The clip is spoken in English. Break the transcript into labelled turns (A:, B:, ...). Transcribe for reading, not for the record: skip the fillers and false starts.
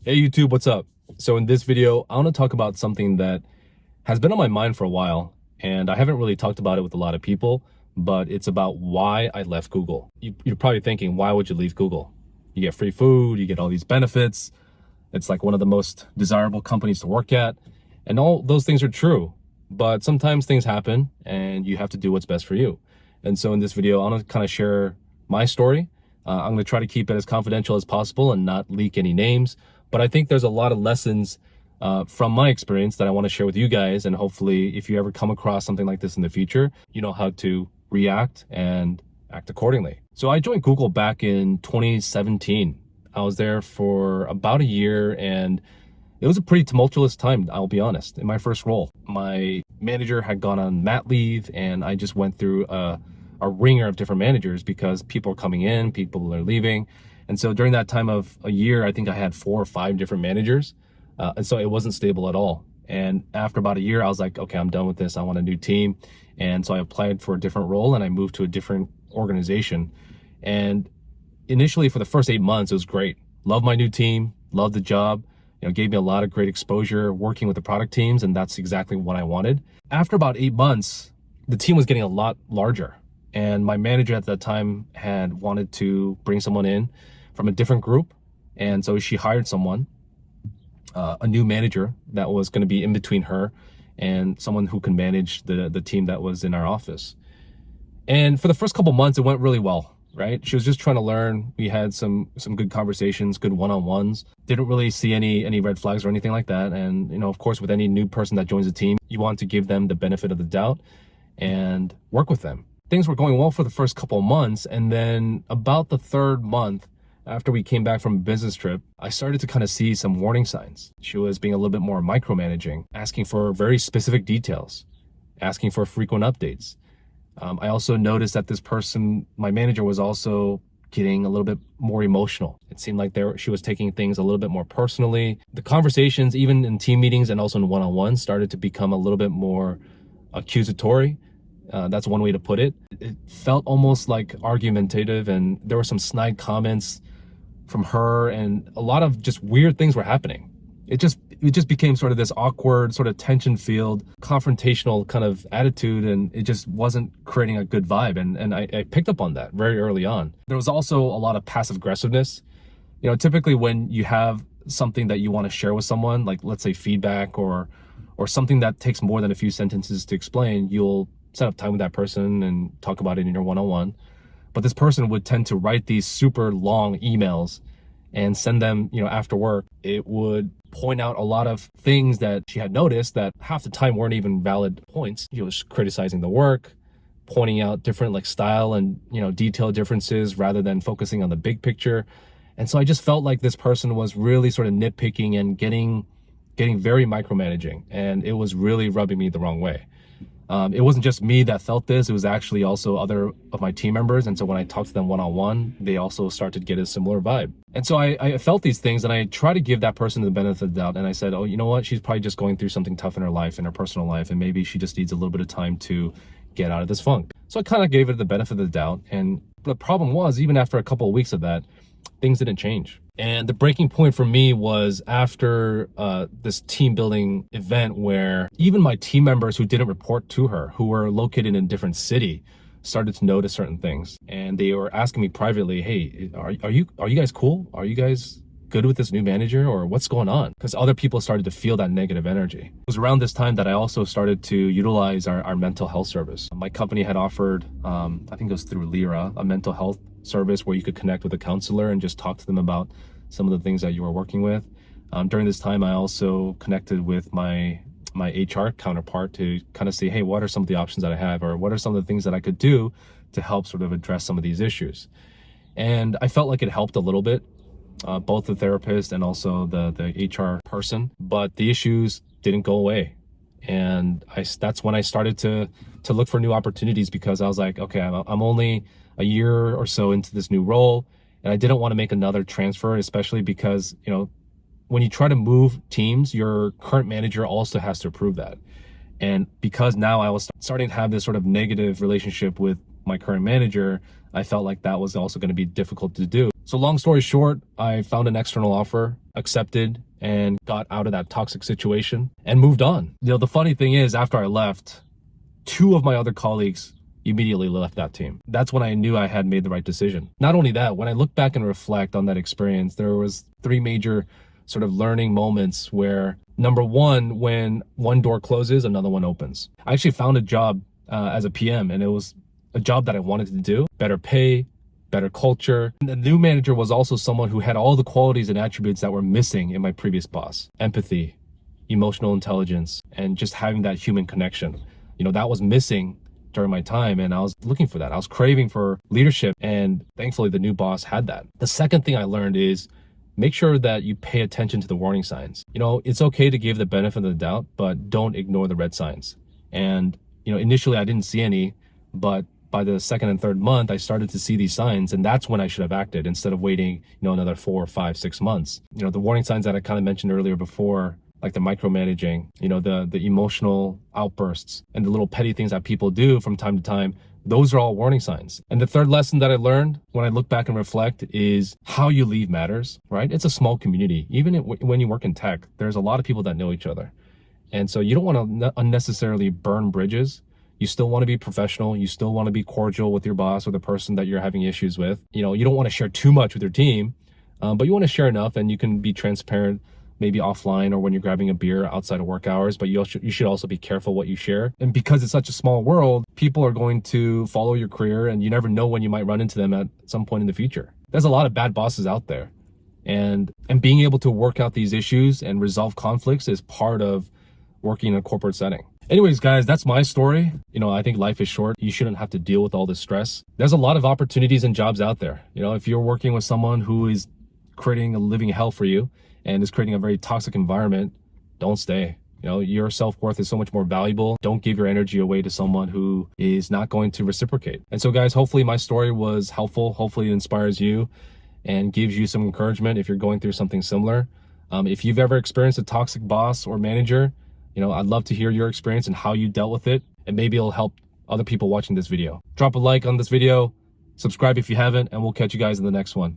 A: Hey YouTube, what's up? So in this video, I want to talk about something that has been on my mind for a while, and I haven't really talked about it with a lot of people, but it's about why I left Google. You're probably thinking, why would you leave Google? You get free food, you get all these benefits. It's like one of the most desirable companies to work at, and all those things are true. But sometimes things happen and you have to do what's best for you. And so in this video, I want to kind of share my story. I'm going to try to keep it as confidential as possible and not leak any names. But I think there's a lot of lessons from my experience that I want to share with you guys. And hopefully, if you ever come across something like this in the future, you know how to react and act accordingly. So I joined Google back in 2017. I was there for about a year, and it was a pretty tumultuous time, I'll be honest, in my first role. My manager had gone on mat leave, and I just went through a ringer of different managers because people are coming in, people are leaving. And so during that time of a year, I think I had 4 or 5 different managers. And so it wasn't stable at all. And after about a year, I was like, okay, I'm done with this. I want a new team. And so I applied for a different role and I moved to a different organization. And initially for the first 8 months, it was great. Loved my new team, loved the job, gave me a lot of great exposure working with the product teams. And that's exactly what I wanted. After about 8 months, the team was getting a lot larger. And my manager at that time had wanted to bring someone in from a different group. And so she hired someone, a new manager that was going to be in between her and someone who can manage the team that was in our office. And for the first couple months, it went really well, right? She was just trying to learn. We had some good conversations, good one-on-ones. Didn't really see any red flags or anything like that. And, of course, with any new person that joins the team, you want to give them the benefit of the doubt and work with them. Things were going well for the first couple of months. And then about the third month, after we came back from a business trip, I started to kind of see some warning signs. She was being a little bit more micromanaging, asking for very specific details, asking for frequent updates. I also noticed that this person, my manager, was also getting a little bit more emotional. It seemed like she was taking things a little bit more personally. The conversations, even in team meetings and also in one-on-ones, started to become a little bit more accusatory. That's one way to put it. It felt almost like argumentative, and there were some snide comments from her, and a lot of just weird things were happening. It just became sort of this awkward, sort of tension-filled, confrontational kind of attitude, and it just wasn't creating a good vibe. And I picked up on that very early on. There was also a lot of passive aggressiveness. Typically when you have something that you want to share with someone, like let's say feedback or something that takes more than a few sentences to explain, you'll set up time with that person and talk about it in your one-on-one. But this person would tend to write these super long emails and send them, after work. It would point out a lot of things that she had noticed that half the time weren't even valid points. She was criticizing the work, pointing out different like style and, detail differences rather than focusing on the big picture. And so I just felt like this person was really sort of nitpicking and getting very micromanaging, and it was really rubbing me the wrong way. It wasn't just me that felt this, it was actually also other of my team members. And so when I talked to them one-on-one, they also started to get a similar vibe. And so I felt these things, and I tried to give that person the benefit of the doubt. And I said, oh, you know what? She's probably just going through something tough in her life, in her personal life, and maybe she just needs a little bit of time to get out of this funk. So I kind of gave it the benefit of the doubt. And the problem was, even after a couple of weeks of that, things didn't change. And the breaking point for me was after this team building event where even my team members who didn't report to her, who were located in a different city, started to notice certain things. And they were asking me privately, hey, are you guys cool? Are you guys good with this new manager, or what's going on? Because other people started to feel that negative energy. It was around this time that I also started to utilize our mental health service. My company had offered, I think it was through Lyra, a mental health service where you could connect with a counselor and just talk to them about some of the things that you were working with. During this time, I also connected with my HR counterpart to kind of see, hey, what are some of the options that I have, or what are some of the things that I could do to help sort of address some of these issues. And I felt like it helped a little bit, both the therapist and also the HR person, but the issues didn't go away. And that's when I started to look for new opportunities, because I was like, okay, I'm only a year or so into this new role, and I didn't want to make another transfer, especially because, when you try to move teams, your current manager also has to approve that. And because now I was starting to have this sort of negative relationship with my current manager, I felt like that was also going to be difficult to do. So long story short, I found an external offer. accepted and got out of that toxic situation and moved on. The funny thing is, after I left, two of my other colleagues immediately left that team. That's when I knew I had made the right decision. Not only that, when I look back and reflect on that experience, there was three major sort of learning moments where, number one, when one door closes, another one opens. I actually found a job as a PM, and it was a job that I wanted to do. Better pay, better culture. And the new manager was also someone who had all the qualities and attributes that were missing in my previous boss. Empathy, emotional intelligence, and just having that human connection. That was missing during my time, and I was looking for that. I was craving for leadership, and thankfully the new boss had that. The second thing I learned is make sure that you pay attention to the warning signs. It's okay to give the benefit of the doubt, but don't ignore the red signs. And initially I didn't see any, but by the second and third month, I started to see these signs, and that's when I should have acted instead of waiting, another 4, 5, 6 months. The warning signs that I kind of mentioned earlier before, like the micromanaging, the emotional outbursts and the little petty things that people do from time to time, those are all warning signs. And the third lesson that I learned when I look back and reflect is how you leave matters, right? It's a small community. Even when you work in tech, there's a lot of people that know each other. And so you don't want to unnecessarily burn bridges. You still want to be professional. You still want to be cordial with your boss or the person that you're having issues with. You don't want to share too much with your team, but you want to share enough, and you can be transparent maybe offline or when you're grabbing a beer outside of work hours, but you should also be careful what you share. And because it's such a small world, people are going to follow your career, and you never know when you might run into them at some point in the future. There's a lot of bad bosses out there. And being able to work out these issues and resolve conflicts is part of working in a corporate setting. Anyways, guys, that's my story. I think life is short. You shouldn't have to deal with all this stress. There's a lot of opportunities and jobs out there. If you're working with someone who is creating a living hell for you and is creating a very toxic environment, don't stay. Your self-worth is so much more valuable. Don't give your energy away to someone who is not going to reciprocate. And so, guys, hopefully my story was helpful. Hopefully it inspires you and gives you some encouragement if you're going through something similar. If you've ever experienced a toxic boss or manager, I'd love to hear your experience and how you dealt with it, and maybe it'll help other people watching this video. Drop a like on this video, subscribe if you haven't, and we'll catch you guys in the next one.